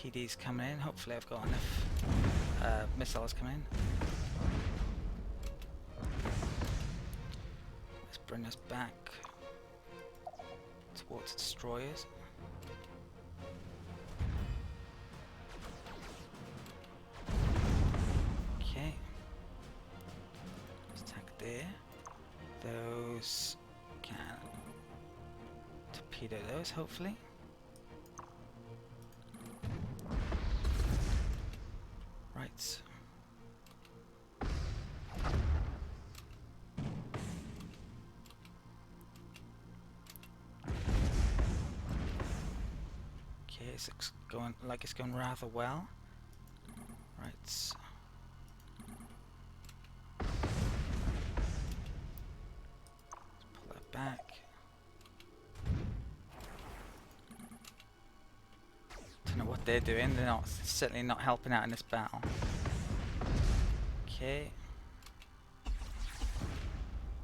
PD's coming in. Hopefully I've got enough missiles coming in. Let's bring us back towards the destroyers. Okay. Let's attack there. Those can torpedo those, hopefully. Right. Okay, it's going like it's going rather well. Right. Let's pull that back. Don't know what they're doing. They're certainly not helping out in this battle. Okay.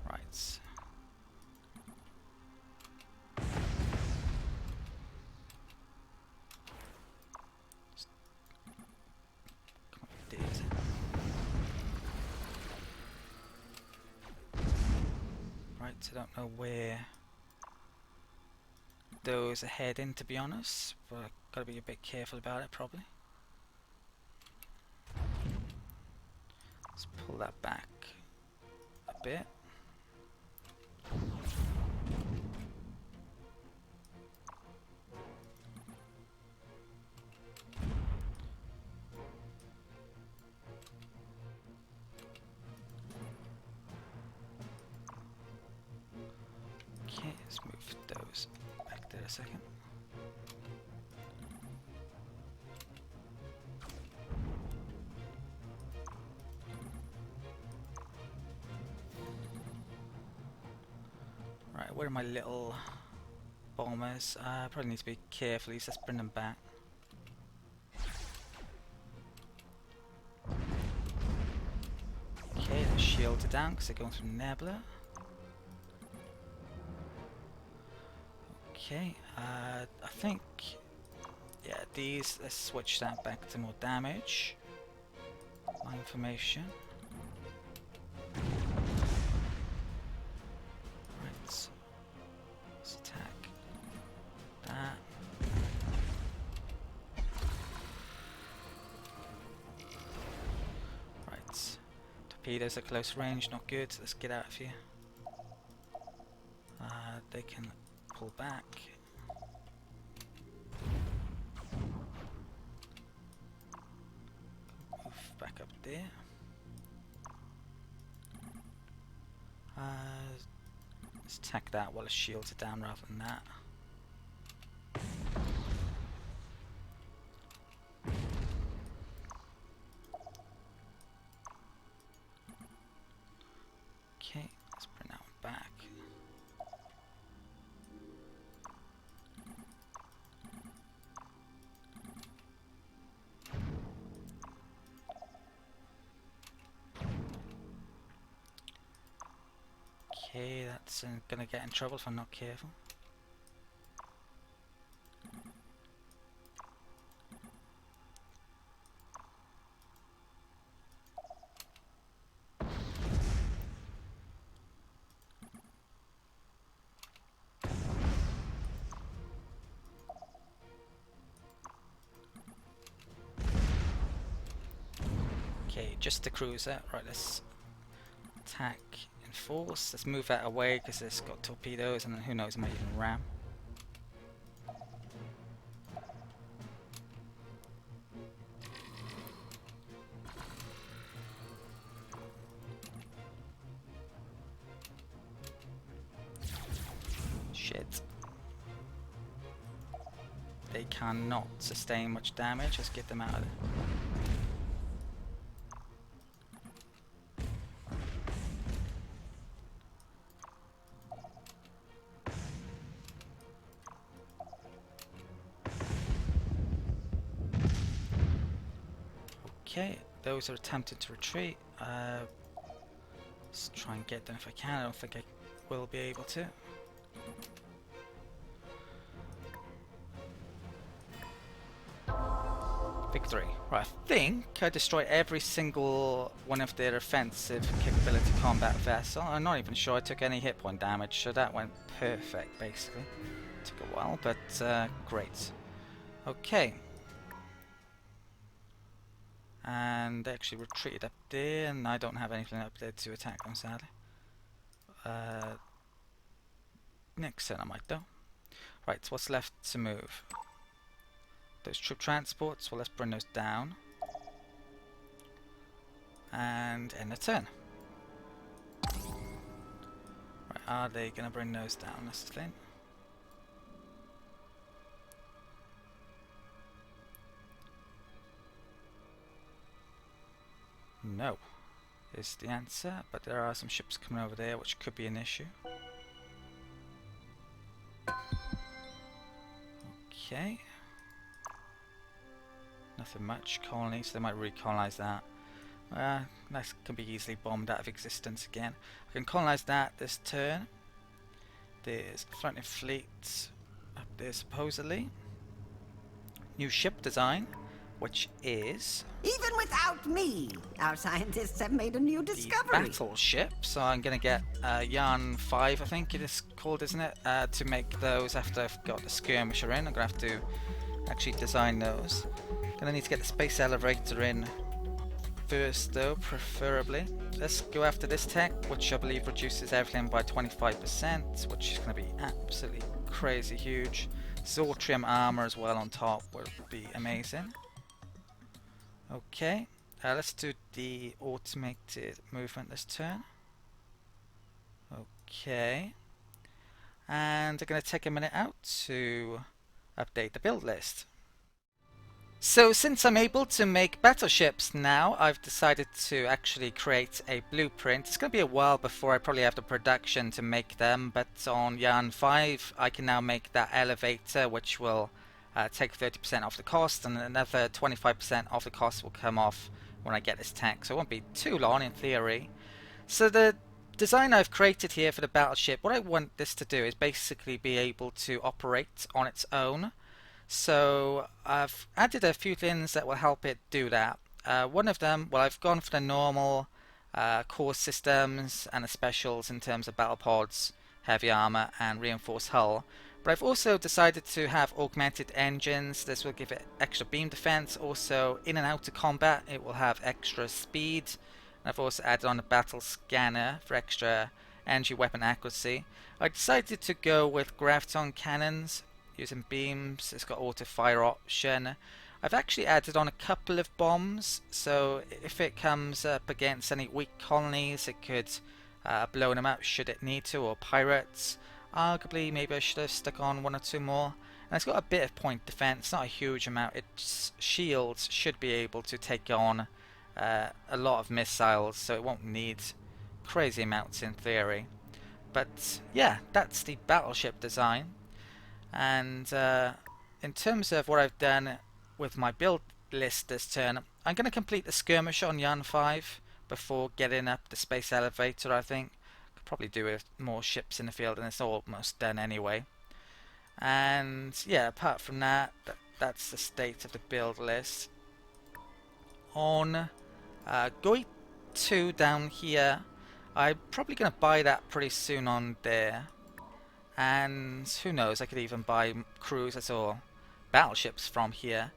Right. Right, I don't know where those are heading, to be honest, but I've got to be a bit careful about it, probably. Let's pull that back a bit. Okay, let's move those back there a second. Right, where are my little bombers? Probably need to be careful, let's bring them back. Okay, the shields are down because they're going through Nebula. Okay, I think, yeah, these, let's switch that back to more damage. More information. Right, let's attack that. Right, torpedoes at close range, not good, let's get out of here. They can pull back. Move back up there. Let's attack that while the shields are down rather than that. Okay, let's bring that one back. Okay, that's gonna get in trouble if I'm not careful. Okay, just the cruiser. Right, let's attack in force. Let's move that away because it's got torpedoes and who knows, it might even ram. Shit. They cannot sustain much damage. Let's get them out of there. Okay, those are attempting to retreat. Let's try and get them if I can. I don't think I will be able to. victory. Right, I think I destroyed every single one of their offensive capability combat vessel. I'm not even sure I took any hit point damage, so that went perfect, basically. Took a while, but great. Okay. And they actually retreated up there, and I don't have anything up there to attack them, sadly. Next turn I might, though. Right, what's left to move? Those troop transports, well, let's bring those down. And end the turn. Right, are they going to bring those down? That's the thing. No, is the answer, but there are some ships coming over there, which could be an issue. Okay. Nothing much. Colonies, they might recolonize that. That can be easily bombed out of existence again. I can colonize that this turn. There's a threatening fleet up there supposedly. New ship design, which is... Even without me, our scientists have made a new discovery. The battleship. So I'm going to get Yarn 5, I think it is called, isn't it? To make those after I've got the skirmisher in. I'm going to have to actually design those. Gonna need to get the space elevator in first though, preferably. Let's go after this tech, which I believe reduces everything by 25%, which is gonna be absolutely crazy huge. Zortrium armor as well on top will be amazing. Okay, let's do the automated movement this turn. Okay. And I'm gonna take a minute out to update the build list. So since I'm able to make battleships now, I've decided to actually create a blueprint. It's going to be a while before I probably have the production to make them, but on Yarn 5 I can now make that elevator, which will take 30% off the cost, and another 25% of the cost will come off when I get this tech, so it won't be too long in theory. So the design I've created here for the battleship, what I want this to do is basically be able to operate on its own. So I've added a few things that will help it do that. One of them, well, I've gone for the normal core systems and the specials in terms of battle pods, heavy armor and reinforced hull. But I've also decided to have augmented engines. This will give it extra beam defense. Also, in and out of combat it will have extra speed. And I've also added on a battle scanner for extra energy weapon accuracy. I decided to go with graviton cannons using beams. It's got auto fire option. I've actually added on a couple of bombs, so if it comes up against any weak colonies it could blow them up should it need to, or pirates. Arguably maybe I should have stuck on one or two more. And it's got a bit of point defense, not a huge amount. Its shields should be able to take on a lot of missiles, so it won't need crazy amounts in theory. But yeah, that's the battleship design. And in terms of what I've done with my build list this turn, I'm going to complete the skirmisher on Yarn 5 before getting up the space elevator. I think could probably do with more ships in the field, and it's almost done anyway. And yeah, apart from that, that's the state of the build list. On Goi 2 down here, I'm probably going to buy that pretty soon on there. And who knows, I could even buy cruisers or battleships from here.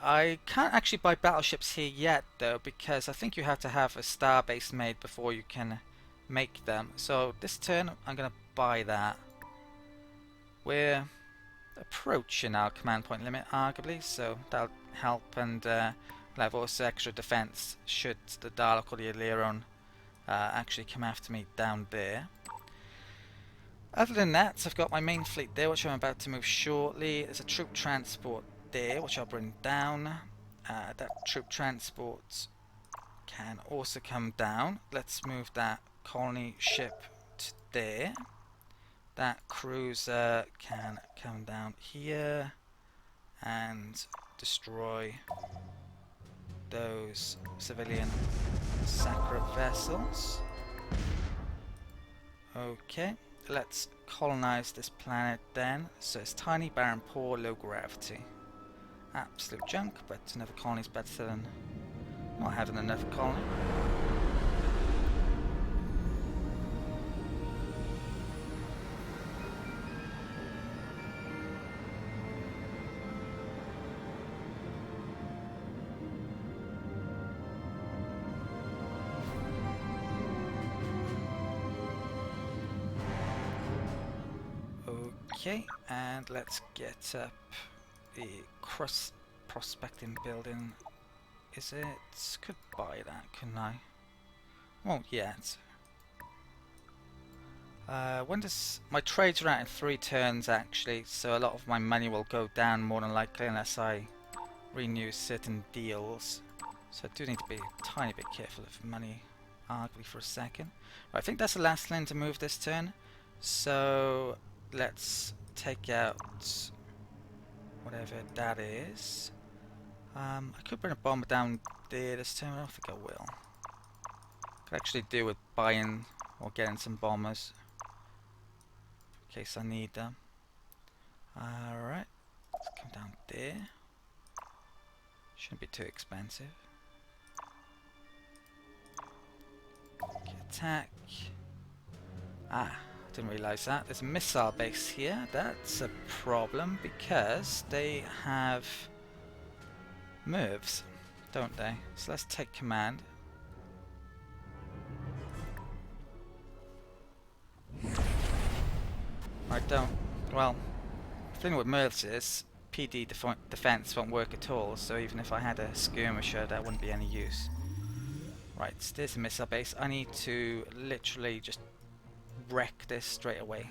I can't actually buy battleships here yet though, because I think you have to have a starbase made before you can make them. So this turn I'm going to buy that. We're approaching our command point limit arguably, so that'll help, and we'll have also extra defense should the Dalek or the Illyrian actually come after me down there. Other than that, I've got my main fleet there, which I'm about to move shortly. There's a troop transport there, which I'll bring down. That troop transport can also come down. Let's move that colony ship to there. That cruiser can come down here and destroy those civilian Sacra vessels. Okay. Let's colonize this planet then. So it's tiny, barren, poor, low gravity. absolute junk, but another colony is better than not having another colony. Okay, and let's get up the cross prospecting building. Is it? Could buy that, couldn't I? Won't yet. When does my trades are out in 3 turns actually, so a lot of my money will go down more than likely unless I renew certain deals. So I do need to be a tiny bit careful of money, arguably for a second. Right, I think that's the last lane to move this turn. So let's take out whatever that is. I could bring a bomber down there this turn. I don't think I will. Could actually do with buying or getting some bombers in case I need them. Alright, let's come down there. Shouldn't be too expensive. Okay, attack. Ah, didn't realise that. There's a missile base here. That's a problem because they have MIRVs, don't they? So let's take command. I don't. Well, the thing with MIRVs is PD defense won't work at all, so even if I had a skirmisher, that wouldn't be any use. Right, so there's a missile base. I need to literally just wreck this straight away.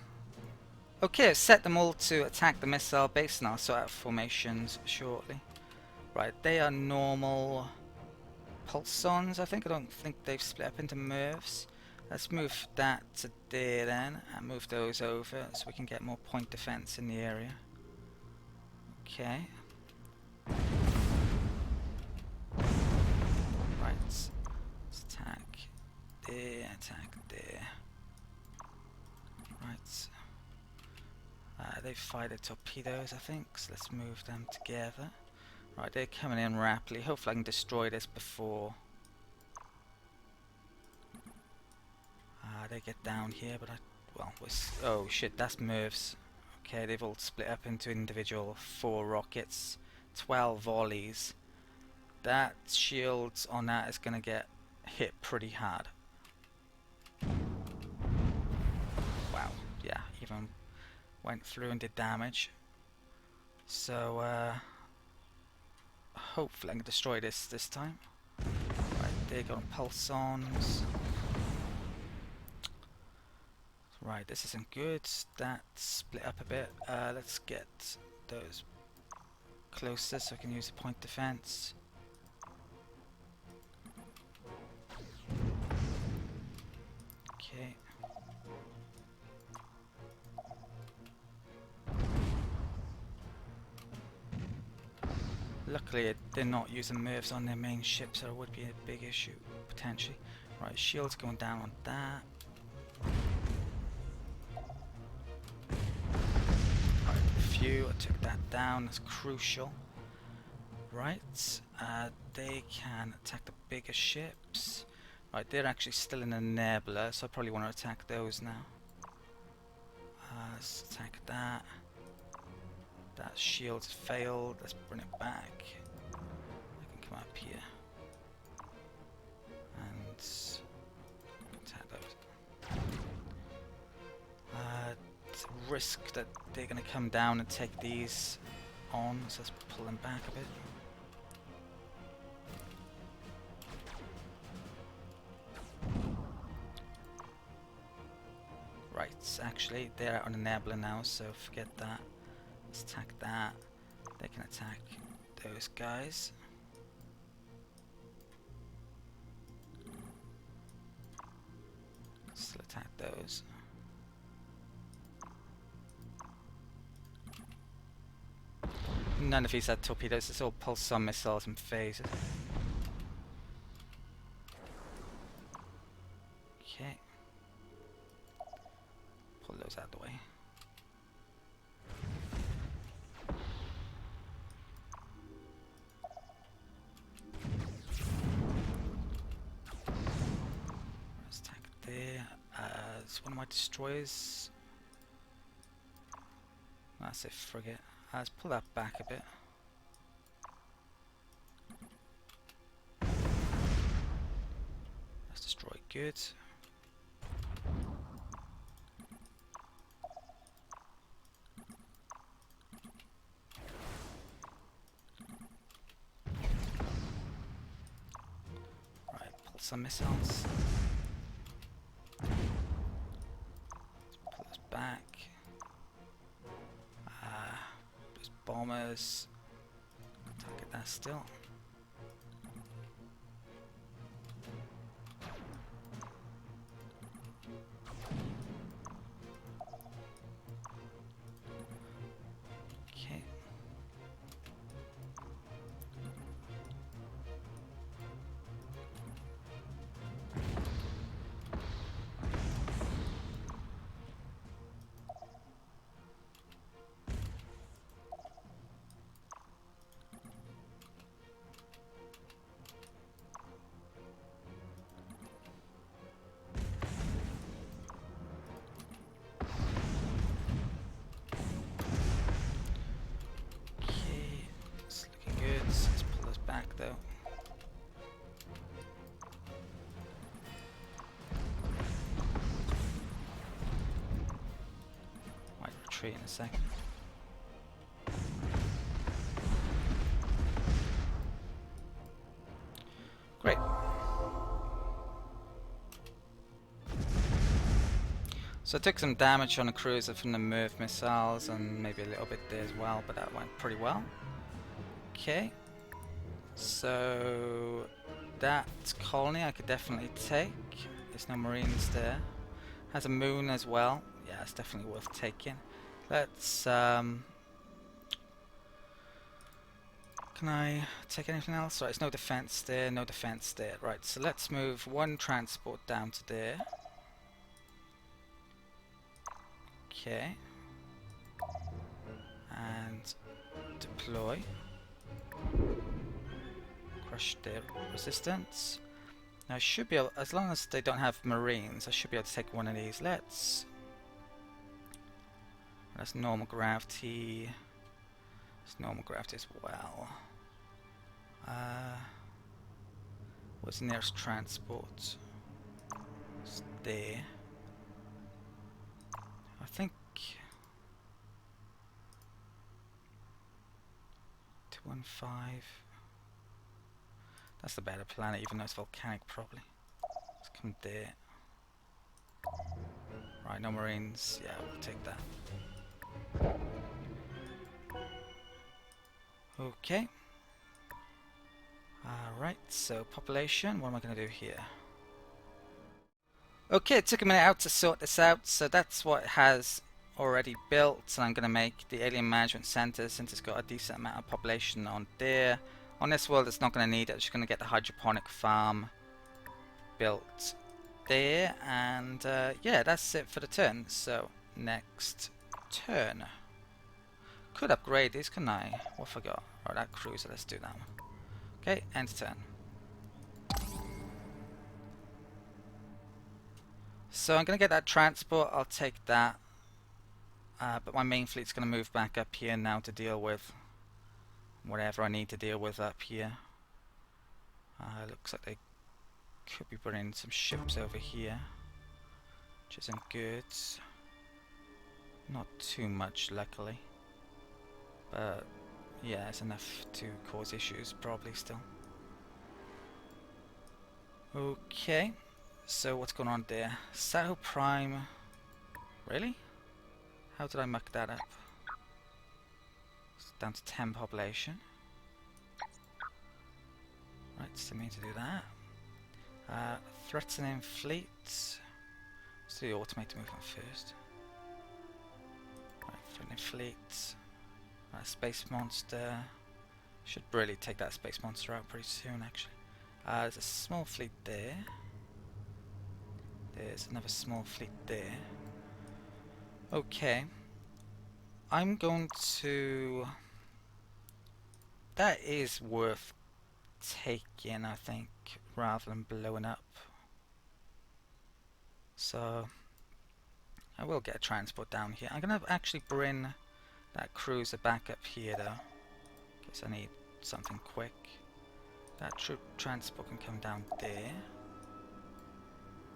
Okay, I've set them all to attack the missile base now, so out of formations shortly. Right, they are normal Psilons, I think. I don't think they've split up into MIRVs. Let's move that to there then, and move those over so we can get more point defense in the area. Okay. Right, let's attack there, attack there. Right. They've fired torpedoes, I think, so let's move them together. Right, they're coming in rapidly. Hopefully I can destroy this before they get down here, but oh shit, that's MIRVs. Okay, they've all split up into individual 4 rockets, 12 volleys. That shields on that is going to get hit pretty hard. Wow, yeah, even went through and did damage. So, hopefully I can destroy this time. Right, they got pulsons. Right, this isn't good. That split up a bit. Let's get those closer so I can use the point defense. Okay. Luckily, they're not using MIRVs on their main ship, so it would be a big issue, potentially. Right, shields going down on that. I took that down, that's crucial. Right, they can attack the bigger ships. Right, they're actually still in a nebula, so I probably want to attack those now. Let's attack that. That shield's failed, let's bring it back. I can come up here. And attack those. It's a risk that they're going to come down and take these on, so let's pull them back a bit. Right, actually they're out on the nebula now, so forget that. Let's attack that. They can attack those guys. Still attack those. None of these had torpedoes, it's all pulsar missiles and phasers. Okay. Pull those out of the way. It's one of my destroyers. That's a frigate. Let's pull that back a bit. Let's destroy good. Right, pull some missiles. Let's pull this back. There's bombers. Target that still. Okay. It's looking good. Let's pull this back though. Might retreat in a second. Great. So I took some damage on a cruiser from the MIRV missiles and maybe a little bit there as well, but that went pretty well. Okay. So that colony I could definitely take. There's no marines there. Has a moon as well. Yeah, it's definitely worth taking. Let's can I take anything else? Right, there's no defense there, no defense there. Right, so let's move one transport down to there. Okay. And deploy. Crush their resistance. Now I should be able, as long as they don't have marines, I should be able to take one of these. That's normal gravity. It's normal gravity as well. What's the nearest transport? It's there. I think 215. That's the better planet, even though it's volcanic, probably. Let's come there. Right, no marines. Yeah, we'll take that. Okay. Alright, so population. What am I going to do here? Okay, it took a minute out to sort this out, so that's what it has already built. And I'm going to make the alien management center since it's got a decent amount of population on there. On this world, it's not going to need it. I'm just going to get the hydroponic farm built there. And yeah, that's it for the turn. So, next turn. Could upgrade these, couldn't I? What forgot? Right, that cruiser, let's do that one. Okay, end turn. So I'm going to get that transport, I'll take that. But my main fleet's going to move back up here now to deal with whatever I need to deal with up here. Looks like they could be bringing some ships over here, which isn't good. Not too much, luckily. But yeah, it's enough to cause issues, probably still. Okay, so what's going on there? Sato Prime. Really? How did I muck that up? It's down to 10 population. Right, still mean to do that. Threatening fleet. Let's do the automated movement first. Right, threatening fleet. Right, space monster. Should really take that space monster out pretty soon, actually. There's a small fleet there. There's another small fleet there. Okay. I'm going to... That is worth taking, I think, rather than blowing up. So, I will get a transport down here. I'm going to actually bring that cruiser back up here though. In case I need something quick. That troop transport can come down there.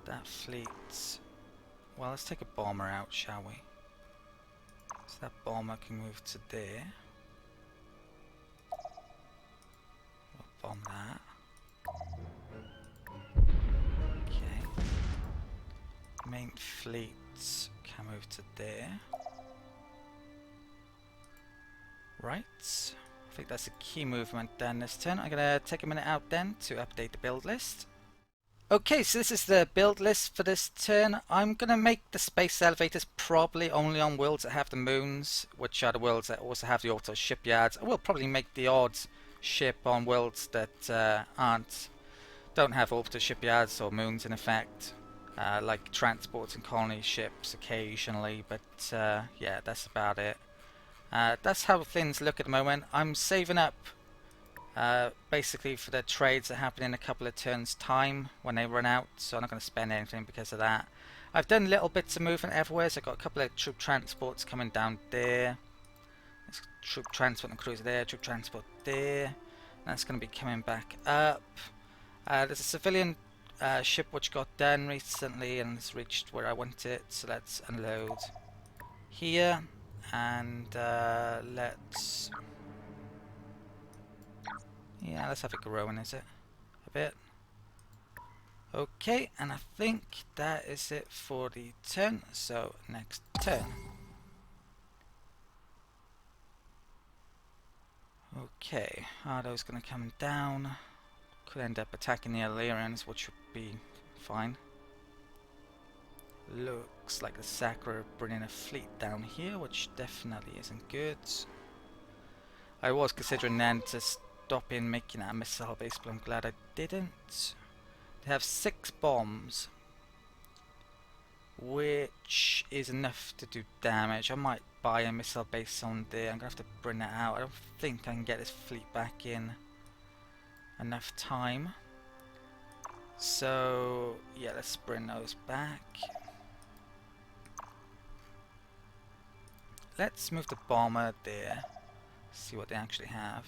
That fleet... Well, let's take a bomber out, shall we? So that bomber can move to there. We'll bomb that. Okay. Main fleets can move to there. Right. I think that's a key movement then this turn. I'm going to take a minute out then to update the build list. Okay, so this is the build list for this turn. I'm going to make the space elevators probably only on worlds that have the moons, which are the worlds that also have the auto shipyards. I will probably make the odd ship on worlds that don't have orbital shipyards or moons in effect, like transports and colony ships occasionally, but yeah, that's about it. That's how things look at the moment. I'm saving up basically for the trades that happen in a couple of turns time when they run out, so I'm not going to spend anything because of that. I've done little bits of movement everywhere, so I've got a couple of troop transports coming down there. There's troop transport and cruiser there, troop transport there. That's going to be coming back up. There's a civilian ship which got done recently and has reached where I want it, so let's unload here. And let's... Yeah, let's have it growing, is it? A bit. Okay, and I think that is it for the turn, so next turn. Okay, Ardo's going to come down. Could end up attacking the Illyrians, which would be fine. Looks like the Sakura are bringing a fleet down here, which definitely isn't good. I was considering then to stop in making that a missile base, but I'm glad I didn't. They have 6 bombs, which is enough to do damage. I might buy a missile base on there. I'm going to have to bring that out. I don't think I can get this fleet back in enough time. So, yeah, let's bring those back. Let's move the bomber there. See what they actually have.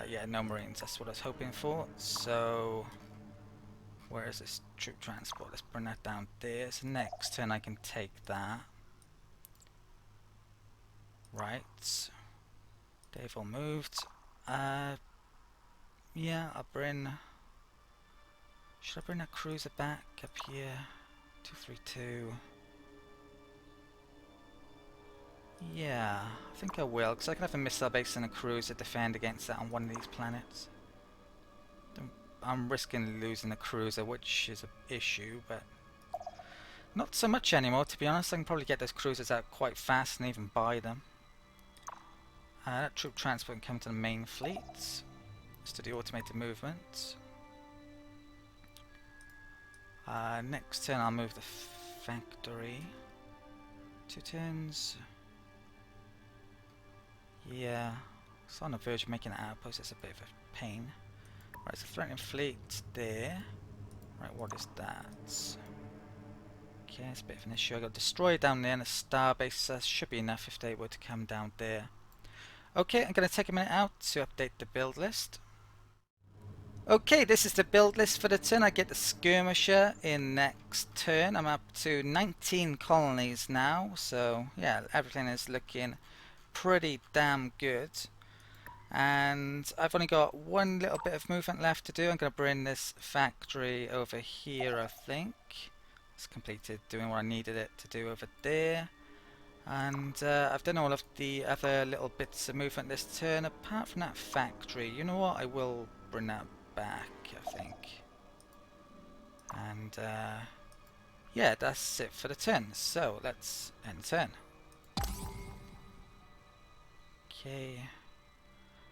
Yeah, no marines, that's what I was hoping for. So, where is this troop transport? Let's bring that down there. So next turn I can take that. Right. They've all moved. Yeah, I'll bring... Should I bring that cruiser back up here? 232. Yeah, I think I will, because I can have a missile base and a cruiser defend against that on one of these planets. I'm risking losing the cruiser, which is an issue, but not so much anymore, to be honest. I can probably get those cruisers out quite fast and even buy them. That troop transport can come to the main fleet. Let's do the automated movement. Next turn I'll move the factory. 2 turns. Yeah, it's on the verge of making an outpost. It's a bit of a pain. Right, so threatening fleet there. Right, what is that? Okay, it's a bit of an issue. I got destroyed down there and a starbase. That should be enough if they were to come down there. Okay, I'm going to take a minute out to update the build list. Okay, this is the build list for the turn. I get the skirmisher in next turn. I'm up to 19 colonies now, so yeah, everything is looking pretty damn good. And I've only got one little bit of movement left to do. I'm going to bring this factory over here, I think. It's completed doing what I needed it to do over there. And I've done all of the other little bits of movement this turn, apart from that factory. You know what? I will bring that back, I think. And yeah, that's it for the turn. So let's end the turn. Okay.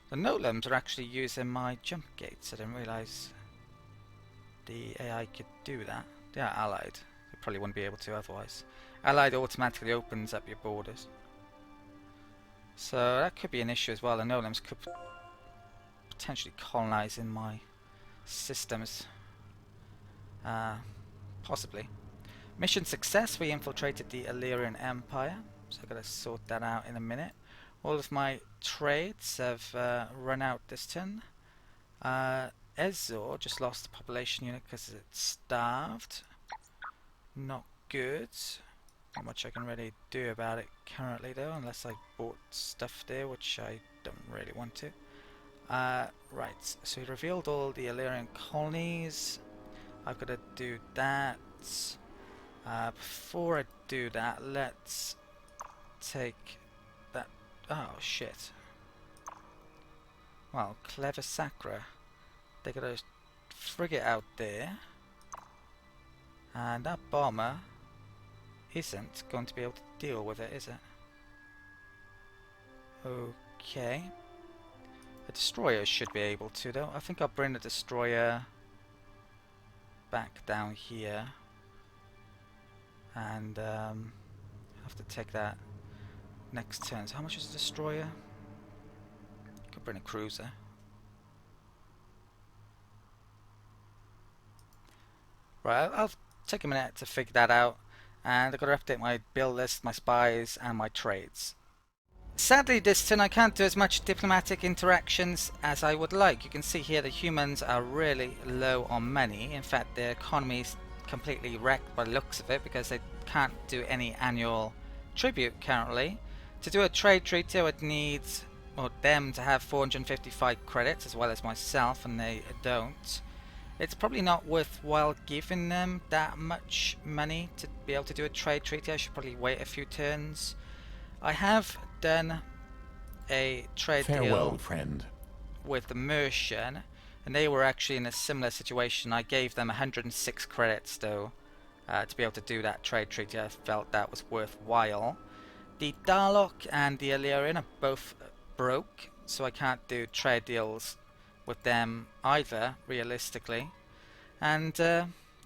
The Nolums are actually using my jump gates. I didn't realise the AI could do that. They are allied. They probably wouldn't be able to otherwise. Allied automatically opens up your borders. So that could be an issue as well. The Nolums could potentially colonise in my systems. Possibly. Mission success, we infiltrated the Illyrian Empire, so I've got to sort that out in a minute. All of my trades have run out this turn. Ezor just lost a population unit because it's starved. Not good. Not much I can really do about it currently though, unless I bought stuff there, which I don't really want to. Right, so we revealed all the Illyrian colonies. I've got to do that. Before I do that, let's take that. Oh shit. Well, clever Sacra. They got a frigate out there, and that bomber isn't going to be able to deal with it, is it? Okay. A destroyer should be able to, though. I think I'll bring the destroyer back down here, and have to take that next turn. So how much is a destroyer? Could bring a cruiser. Right, I'll take a minute to figure that out, and I've got to update my build list, my spies, and my trades. Sadly this turn I can't do as much diplomatic interactions as I would like. You can see here the humans are really low on money. In fact, their economy is completely wrecked by the looks of it because they can't do any annual tribute currently. To do a trade treaty I would need them to have 455 credits as well as myself, and they don't. It's probably not worthwhile giving them that much money to be able to do a trade treaty. I should probably wait a few turns. I have done a trade deal friend. with the Mercian, and they were actually in a similar situation. I gave them 106 credits though to be able to do that trade treaty. I felt that was worthwhile. The Darlock and the Illyrian are both broke, so I can't do trade deals with them either, realistically. And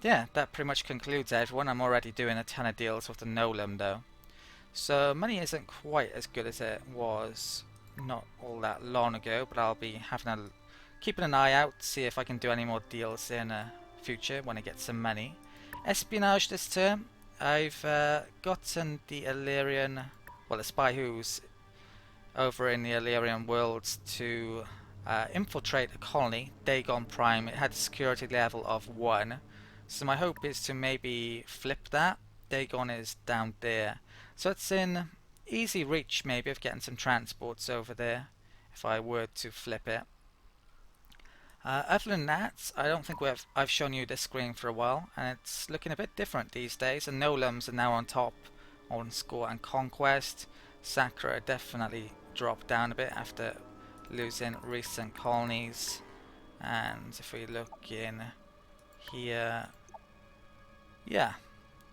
yeah, that pretty much concludes everyone. I'm already doing a ton of deals with the Nolan though. So money isn't quite as good as it was not all that long ago, but I'll be keeping an eye out to see if I can do any more deals in the future when I get some money. Espionage this term. I've gotten the Illyrian, well, the spy who's over in the Illyrian worlds to infiltrate a colony, Dagon Prime. It had a security level of 1, so my hope is to maybe flip that. Dagon is down there, so it's in easy reach maybe of getting some transports over there if I were to flip it. Other than that, I don't think I've shown you this screen for a while, and it's looking a bit different these days. And Nolums are now on top on score and conquest. Sacra definitely dropped down a bit after losing recent colonies. And if we look in here, yeah,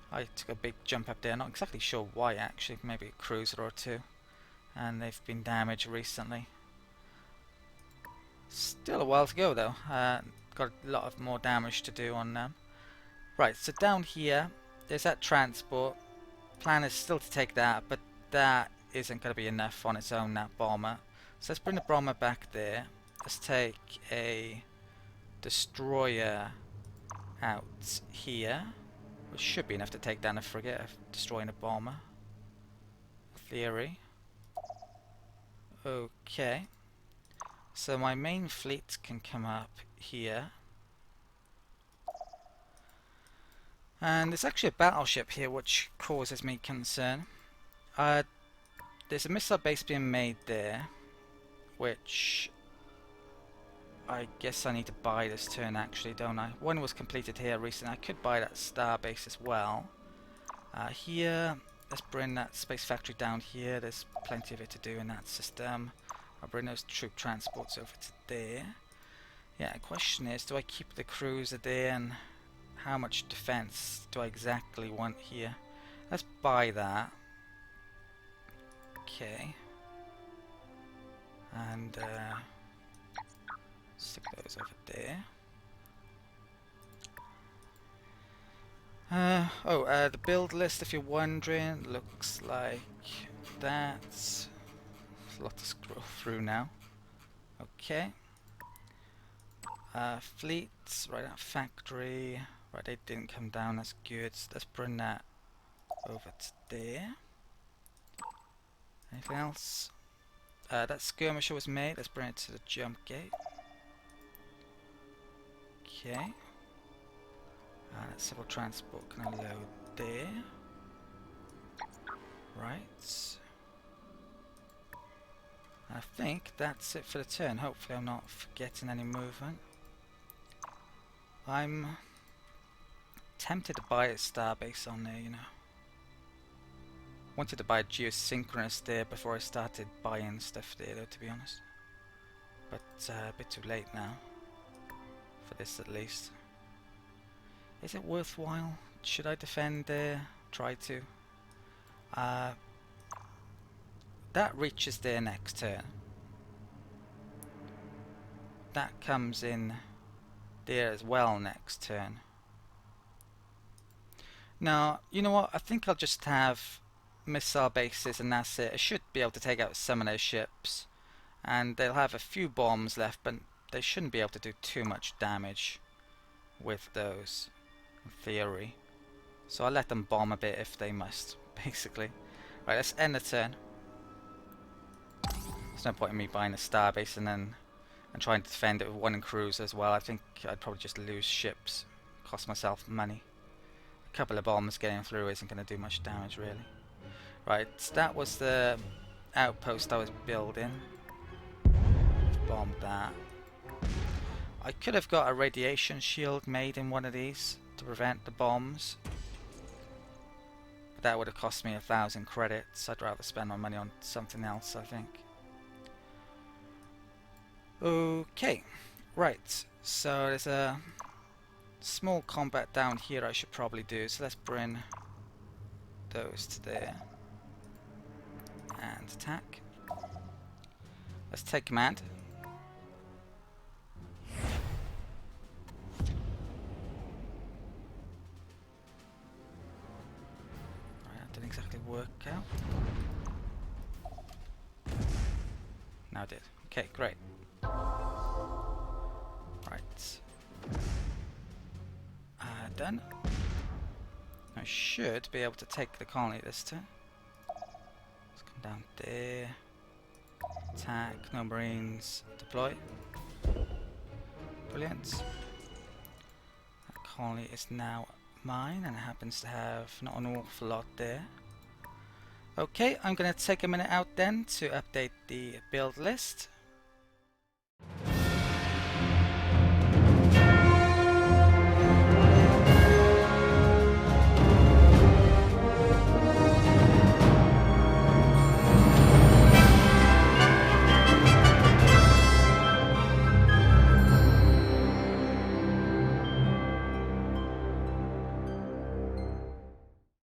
I took a big jump up there. Not exactly sure why actually, maybe a cruiser or two, and they've been damaged recently. Still a while to go though. Got a lot of more damage to do on them. Right, so down here there's that transport. Plan is still to take that, but that isn't going to be enough on its own, that bomber. So let's bring the bomber back there. Let's take a destroyer out here, which should be enough to take down a frigate of destroying a bomber. Theory. Okay. So my main fleet can come up here. And there's actually a battleship here which causes me concern. There's a missile base being made there, which I guess I need to buy this turn actually, don't I? One was completed here recently. I could buy that star base as well. Here, let's bring that space factory down here. There's plenty of it to do in that system. I'll bring those troop transports over to there. Yeah, the question is, do I keep the cruiser there, and how much defense do I exactly want here? Let's buy that. Okay. And stick those over there. The build list, if you're wondering, looks like that. There's a lot to scroll through now. Okay. Fleets, right out factory, Right, they didn't come down, that's good. So let's bring that over to there. Anything else? That skirmisher was made, let's bring it to the jump gate. Okay. That civil transport can load there. Right. I think that's it for the turn. Hopefully I'm not forgetting any movement. I'm tempted to buy a starbase on there, you know. Wanted to buy geosynchronous there before I started buying stuff there though, to be honest. But a bit too late now. For this at least. Is it worthwhile? Should I defend there? Try to. That reaches there next turn. That comes in there as well next turn. Now, you know what? I think I'll just have missile bases and that's it. I should be able to take out some of their ships. And they'll have a few bombs left, but they shouldn't be able to do too much damage with those, in theory. So I'll let them bomb a bit if they must, basically. Right, let's end the turn. There's no point in me buying a starbase and trying to defend it with one cruiser as well. I think I'd probably just lose ships, cost myself money. A couple of bombs getting through isn't going to do much damage really. Right, that was the outpost I was building. Bombed that. I could have got a radiation shield made in one of these to prevent the bombs. But that would have cost me 1,000 credits. I'd rather spend my money on something else, I think. Okay, right. So there's a small combat down here I should probably do. So let's bring those to there. And attack. Let's take command. Didn't exactly work out. Now it did. Okay, great. Right. Done. I should be able to take the colony this turn. Let's come down there. Attack, no marines, deploy. Brilliant. That colony is now mine and it happens to have not an awful lot there. Okay, I'm going to take a minute out then to update the build list.